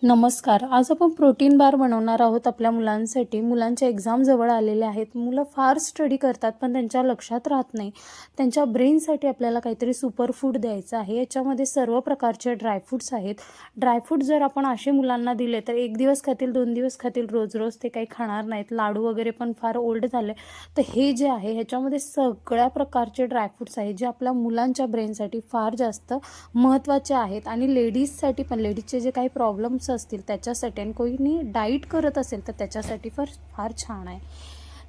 नमस्कार. आज आपण प्रोटीन बार बनवणार आहोत आपल्या मुलांसाठी. मुलांच्या एक्झाम जवळ आलेले आहेत. मुलं फार स्टडी करतात, पण त्यांच्या लक्षात राहत नाही. त्यांच्या ब्रेनसाठी आपल्याला काहीतरी सुपर फूड द्यायचं आहे. याच्यामध्ये सर्व प्रकारचे ड्रायफ्रूट्स आहेत. ड्रायफ्रूट जर आपण असे मुलांना दिले तर 1 दिवस खातील, 2 दिवस खातील, रोज-रोज ते काही खाणार नाहीत. लाडू वगैरे पण फार ओल्ड झाले. तर हे जे आहे ह्याच्यामध्ये सगळ्या प्रकारचे ड्रायफ्रूट्स आहेत, जे आपल्या मुलांच्या ब्रेनसाठी फार जास्त महत्त्वाचे आहेत. आणि लेडीजसाठी पण, लेडीजचे जे काही प्रॉब्लेम्स असतील त्याच्यासाठी, आणि कोणी डाईट करत असेल तर त्याच्यासाठी फार फार छान आहे.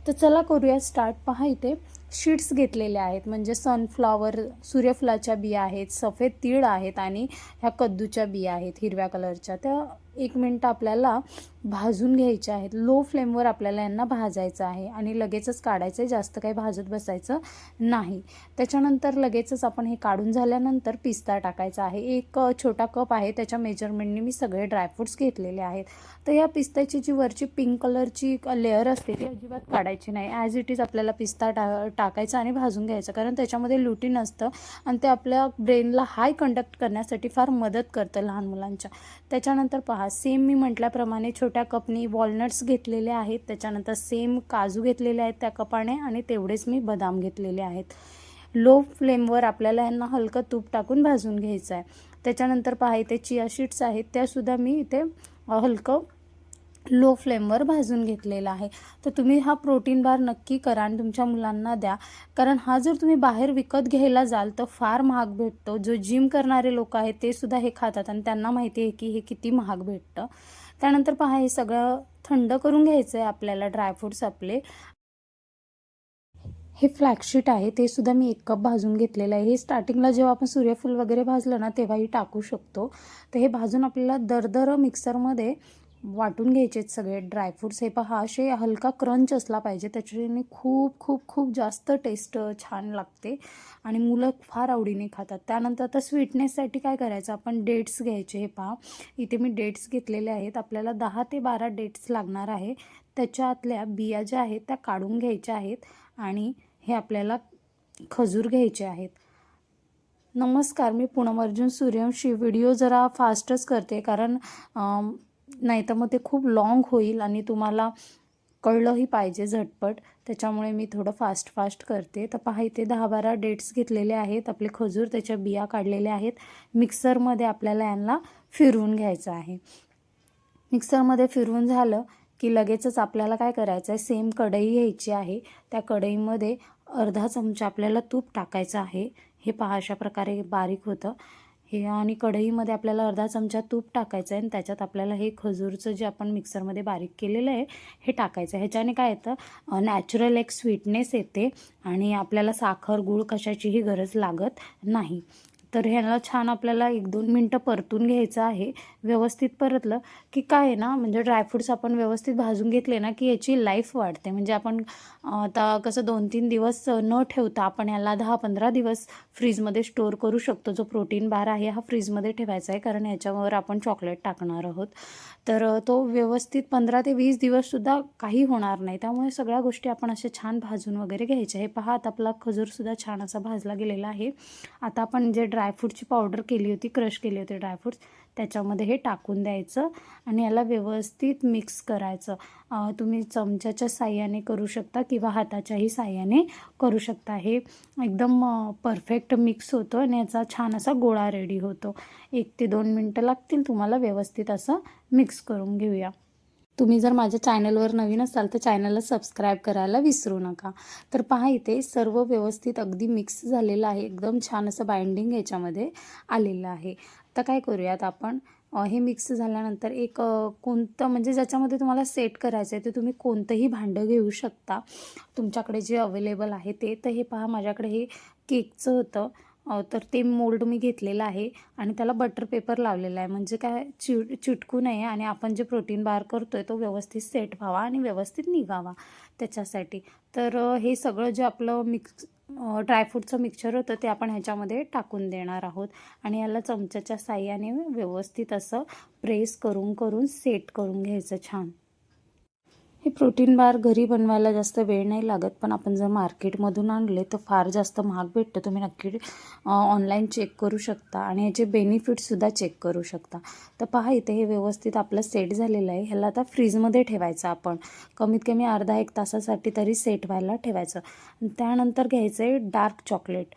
तर चला करूया स्टार्ट. पहा, इथे शीड्स घेतलेले आहेत, म्हणजे सनफ्लॉवर, सूर्यफुलाच्या बिया आहेत, सफेद तीळ आहेत आणि ह्या कद्दूच्या बिया आहेत हिरव्या कलरच्या. त्या 1 मिनिट आपल्याला भाजून घ्यायच्या आहेत. लो फ्लेमवर आपल्याला यांना भाजायचं आहे आणि लगेचच काढायचं आहे, जास्त काही भाजत बसायचं नाही. त्याच्यानंतर लगेचच आपण हे काढून झाल्यानंतर पिस्ता टाकायचा आहे. 1 छोटा कप आहे, त्याच्या मेजरमेंटने मी सगळे ड्रायफ्रूट्स घेतलेले आहेत. तर या पिस्त्याची जी वरची पिंक कलरची लेअर असते ती अजिबात काढायची नाही. ॲज इट इज आपल्याला पिस्ता टाकायचा आणि भाजून घ्यायचं, कारण त्याच्यामध्ये लुटीन असतं आणि ते आपल्या ब्रेनला हाय कंडक्ट करण्यासाठी फार मदत करतं लहान मुलांच्या. त्याच्यानंतर पहा, सेम मी म्हटल्याप्रमाणे छोट्या कपनी वॉलनट्स घेतलेले आहेत. त्याच्यानंतर सेम काजू घेतलेले आहेत त्या कपाने, आणि तेवढेच मी बदाम घेतलेले आहेत. लो फ्लेमवर आपल्याला यांना हलकं तूप टाकून भाजून घ्यायचं आहे. त्याच्यानंतर पहा, इथे चिया सीड्स आहेत, त्यासुद्धा मी इथे हलकं लो फ्लेमवर भाजून घेतलेला आहे. तर तुम्ही हा प्रोटीन बार नक्की करा आणि तुमच्या मुलांना द्या, कारण हा जर तुम्ही बाहेर विकत घ्यायला जाल तर फार महाग भेटतो. जो जिम करणारे लोक आहेत ते सुद्धा हे खातात आणि त्यांना माहिती आहे की हे किती महाग भेटतं. त्यानंतर पहा, हे सगळं थंड करून घ्यायचं आहे आपल्याला, ड्रायफ्रूट्स आपले. हे फ्लॅक्सशीट आहे, ते सुद्धा मी 1 कप भाजून घेतलेलं आहे. हे स्टार्टिंगला जेव्हा आपण सूर्यफूल वगैरे भाजलं ना तेव्हाही टाकू शकतो. तर हे भाजून आपल्याला दरदर मिक्सरमध्ये वाटून घ्यायचे आहेत सगळे ड्रायफ्रूट्स. हे पहा, असे हलका क्रंच असला पाहिजे, त्याच्याने खूप खूप खूप जास्त टेस्ट छान लागते आणि मुलं फार आवडीने खातात. त्यानंतर आता स्वीटनेससाठी काय करायचं, आपण डेट्स घ्यायचे. हे पहा, इथे मी डेट्स घेतलेले आहेत. आपल्याला 10 ते 12 डेट्स लागणार आहे. त्याच्यातल्या बिया ज्या आहेत त्या काढून घ्यायच्या आहेत आणि हे आपल्याला खजूर घ्यायचे आहेत. नमस्कार, मी पूनम अर्जुन सूर्यवंशी. व्हिडिओ जरा फास्टच करते, कारण नाही तर मग ते खूप लाँग होईल आणि तुम्हाला कळलंही पाहिजे झटपट, त्याच्यामुळे मी थोडं फास्ट करते. तर पहा, इथे 10-12 डेट्स घेतलेले आहेत, आपले खजूर, त्याच्या बिया काढलेल्या आहेत. मिक्सरमध्ये आपल्याला यांना फिरवून घ्यायचं आहे. मिक्सरमध्ये फिरवून झालं की लगेचच आपल्याला काय करायचं आहे, सेम कढई घ्यायची आहे. त्या कढईमध्ये अर्धा चमचा आपल्याला तूप टाकायचं आहे. हे पहा, अशा प्रकारे बारीक होतं हे. आणि कढईमध्ये आपल्याला अर्धा चमचा तूप टाकायचं आहे आणि त्याच्यात आपल्याला हे खजूरचं जे आपण मिक्सरमध्ये बारीक केलेलं आहे हे टाकायचं आहे. ह्याच्याने काय येतं, नॅचरल एक स्वीटनेस येते आणि आपल्याला साखर, गूळ कशाचीही गरज लागत नाही. तर ह्याला छान आपल्याला 1-2 मिनटं परतून घ्यायचं आहे. व्यवस्थित परतलं की काय आहे ना, म्हणजे ड्रायफ्रूट्स आपण व्यवस्थित भाजून घेतले ना की याची लाईफ वाढते. म्हणजे आपण आता कसं 2-3 दिवस न ठेवता आपण याला 10-15 दिवस फ्रीजमध्ये स्टोअर करू शकतो. जो प्रोटीन बार आहे हा फ्रीजमध्ये ठेवायचा आहे, कारण याच्यावर आपण चॉकलेट टाकणार आहोत. तर तो व्यवस्थित 15 ते 20 दिवससुद्धा काही होणार नाही. त्यामुळे सगळ्या गोष्टी आपण असे छान भाजून वगैरे घ्यायच्या. हे पहा, आता आपला खजूरसुद्धा छान असा भाजला गेलेला आहे. आता आपण जे ड्रायफ्रूटची पावडर केली होती, क्रश केले होते ड्रायफ्रूट्स, त्याच्यामध्ये हे टाकून द्यायचं आणि याला व्यवस्थित मिक्स करायचं. तुम्ही चमच्याच्या साहाय्याने करू शकता किंवा हाताच्याही साहाय्याने करू शकता. हे एकदम परफेक्ट मिक्स होतं आणि याचा छान असा गोळा रेडी होतो. 1 ते 2 मिनटं लागतील तुम्हाला व्यवस्थित असं मिक्स करून घेऊया. तुम्ही जर माझ्या चॅनलवर नवीन असाल तर चॅनलला सबस्क्राईब करायला विसरू नका. तर पहा, इथे सर्व व्यवस्थित अगदी मिक्स झालेलं आहे. एकदम छान असं बाइंडिंग याच्यामध्ये आलेलं आहे. आता काय करूयात आपण, हे मिक्स झाल्यानंतर एक कोणतं, म्हणजे ज्याच्यामध्ये तुम्हाला सेट करायचं आहे ते तुम्ही कोणतंही भांडं घेऊ शकता तुमच्याकडे जे अवेलेबल आहे ते. तर हे पहा, माझ्याकडे हे केकचं होतं, तर ते मोल्ड मी घेतलेलं आहे आणि त्याला बटर पेपर लावलेला आहे, म्हणजे काय चिटकू नये आणि आपण जे प्रोटीन बार करतो आहे तो व्यवस्थित सेट व्हावा आणि व्यवस्थित निघावा त्याच्यासाठी. तर हे सगळं जे आपलं ड्रायफ्रूटचं मिक्सचर होतं ते आपण ह्याच्यामध्ये टाकून देणार आहोत आणि याला चमच्याच्या साहाय्याने व्यवस्थित असं प्रेस करून सेट करून घ्यायचं छान. हे प्रोटीन बार घरी बनवायला जास्त वेळ नाही लागत, पण आपण जर मार्केटमधून आणले तर फार जास्त महाग भेटतं. तुम्ही नक्की ऑनलाईन चेक करू शकता आणि याचे बेनिफिटसुद्धा चेक करू शकता. तर पहा इथे हे व्यवस्थित आपलं सेट झालेलं आहे. ह्याला आता फ्रीजमध्ये ठेवायचं आपण. कमीत कमी अर्धा 1 तासासाठी तरी सेट व्हायला ठेवायचं. त्यानंतर घ्यायचं आहे डार्क चॉकलेट.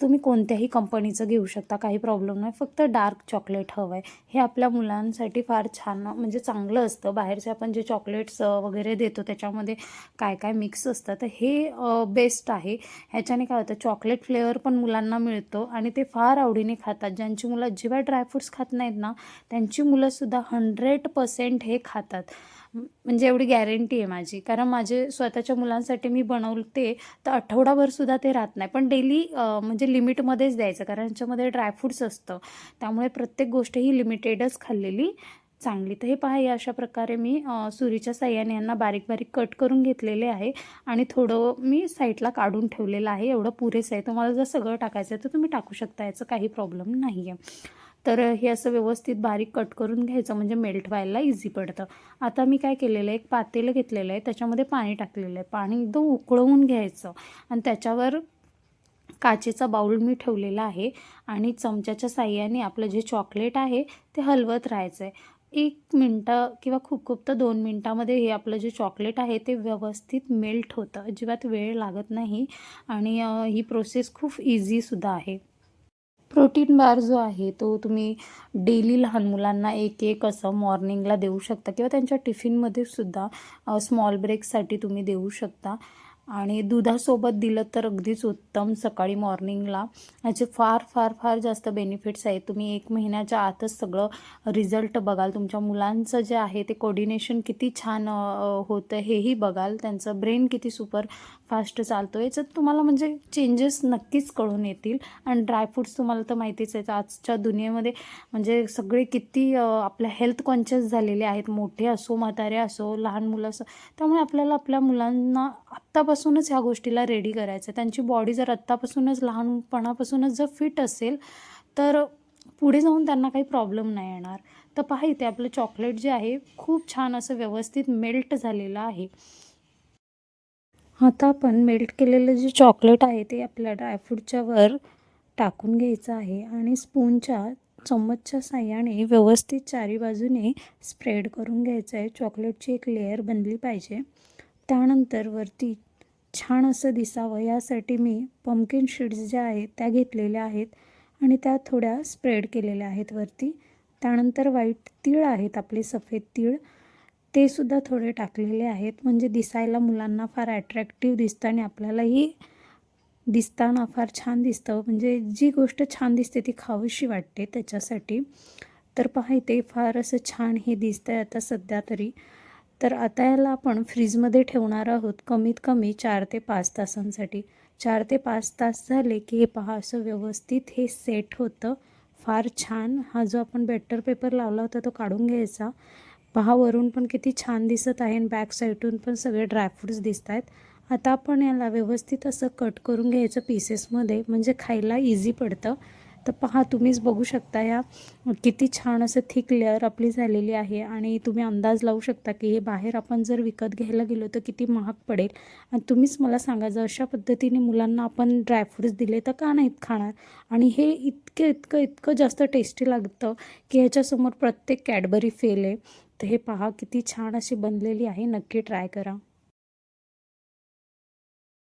तुम्ही कोणत्याही कंपनीचं घेऊ शकता, काही प्रॉब्लेम नाही. फक्त डार्क चॉकलेट हवं आहे. हे आपल्या मुलांसाठी फार छान म्हणजे चांगलं असतं. बाहेरचे आपण जे चॉकलेट्स वगैरे देतो त्याच्यामध्ये काय काय मिक्स असतं, तर हे बेस्ट आहे. ह्याच्याने काय होतं, चॉकलेट फ्लेवर पण मुलांना मिळतो आणि ते फार आवडीने खातात. ज्यांची मुलं अजिबात ड्रायफ्रूट्स खात नाहीत ना, त्यांची मुलंसुद्धा 100% हे खातात. म्हणजे एवढी गॅरंटी आहे माझी, कारण माझे स्वतःच्या मुलांसाठी मी बनवते तर आठवडाभरसुद्धा ते राहत नाही. पण डेली म्हणजे लिमिटमध्येच द्यायचं, कारण याच्यामध्ये ड्रायफ्रूट्स असतं. त्यामुळे प्रत्येक गोष्ट ही लिमिटेडच खाल्लेली चांगली. तर हे पहा, या अशा प्रकारे मी सुरीच्या साहाय्याने यांना बारीक बारीक कट करून घेतलेले आहे आणि थोडं मी साईडला काढून ठेवलेलं आहे. एवढं पुरेसं आहे. तुम्हाला जर सगळं टाकायचं आहे तर तुम्ही टाकू शकता, याचं काही प्रॉब्लेम नाही आहे. तर हे असं व्यवस्थित बारीक कट करून घ्यायचं, म्हणजे मेल्ट व्हायला इझी पडतं. आता मी काय केलेलं आहे, एक पातेलं घेतलेलं आहे, त्याच्यामध्ये पाणी टाकलेलं आहे. पाणी एकदम उकळवून घ्यायचं आणि त्याच्यावर काचेचा बाउल मी ठेवलेला आहे आणि चमच्याच्या साहाय्याने आपलं जे चॉकलेट आहे ते हलवत राहायचं आहे. 1 मिनटं किंवा खूप खूप तर 2 मिनटामध्ये हे आपलं जे चॉकलेट आहे ते व्यवस्थित मेल्ट होतं. अजिबात वेळ लागत नाही आणि ही प्रोसेस खूप इझीसुद्धा आहे. प्रोटीन बार जो आहे तो तुम्ही डेली लहान मुलांना एक असं मॉर्निंगला देऊ शकता किंवा त्यांच्या टिफिनमध्ये सुद्धा स्मॉल ब्रेकसाठी तुम्ही देऊ शकता आणि दुधासोबत दिलं तर अगदीच उत्तम. सकाळी मॉर्निंगला याचे फार फार फार जास्त बेनिफिट्स आहेत. तुम्ही 1 महिन्याच्या आतच सगळं रिझल्ट बघाल. तुमच्या मुलांचं जे आहे ते कोऑर्डिनेशन किती छान होतं हेही बघाल. त्यांचं ब्रेन किती सुपर फास्ट चालतो, याच्यात तुम्हाला म्हणजे चेंजेस नक्कीच कळून येतील. आणि ड्रायफ्रूट्स तुम्हाला तर माहितीच आहे, आजच्या दुनियेमध्ये म्हणजे सगळे किती आपल्या हेल्थ कॉन्शियस झालेले आहेत. मोठे असो, म्हातारे असो, लहान मुलं असो. त्यामुळे आपल्याला आपल्या मुलांना आत्तापासूनच ह्या गोष्टीला रेडी करायचं. त्यांची बॉडी जर आत्तापासूनच लहानपणापासूनच जर फिट असेल तर पुढे जाऊन त्यांना काही प्रॉब्लेम नाही येणार. तर पहा इथे आपलं चॉकलेट जे आहे खूप छान असं व्यवस्थित मेल्ट झालेलं आहे. आता आपण मेल्ट केलेलं जे चॉकलेट आहे ते आपल्या ड्रायफ्रूटच्या वर टाकून घ्यायचं आहे आणि स्पूनच्या चम्मचच्या साहाय्याने व्यवस्थित चारी बाजूने स्प्रेड करून घ्यायचं आहे. चॉकलेटची एक लेयर बनली पाहिजे. त्यानंतर वरती छान असं दिसावं यासाठी मी पंपकिन सीड्स ज्या आहेत त्या घेतलेल्या आहेत आणि त्या थोड्या स्प्रेड केलेल्या आहेत वरती. त्यानंतर व्हाईट तीळ आहेत, आपले सफेद तीळ, ते सुद्धा थोडे टाकलेले आहेत. म्हणजे दिसायला मुलांना फार अट्रॅक्टिव्ह दिसतं आणि आपल्यालाही दिसताना फार छान दिसतं. म्हणजे जी गोष्ट छान दिसते ती खावीशी वाटते त्याच्यासाठी. तर पहा इथे फार असं छान हे दिसतं आहे आता सध्या तरी. तर आता याला आपण फ्रीजमध्ये ठेवणार आहोत कमीत कमी 4 ते 5 तासांसाठी. 4 ते 5 तास झाले की हे पहा असं व्यवस्थित हे सेट होतं. फार छान. हा जो आपण बॅटर पेपर लावला होता तो काढून घ्यायचा. पहा वरून पण किती छान दिसत आहे आणि बॅक साईडून पण सगळे ड्रायफ्रूट्स दिसत आहेत. आता आपण याला व्यवस्थित असं कट करून घ्यायचं पीसेसमध्ये, म्हणजे खायला इझी पडतं. तर पहा तुम्हीच बघू शकता या किती छान असं थिक लेअर आपली झालेली आहे आणि तुम्ही अंदाज लावू शकता की हे बाहेर आपण जर विकत घ्यायला गेलो तर किती महाग पडेल. आणि तुम्हीच मला सांगा, जर अशा पद्धतीने मुलांना आपण ड्रायफ्रूट्स दिले तर का नाहीत खाणार. आणि हे इतकं जास्त टेस्टी लागतं की ह्याच्यासमोर प्रत्येक कॅडबरी फेल आहे. तर हे पहा किती छान अशी बनलेली आहे. नक्की ट्राय करा.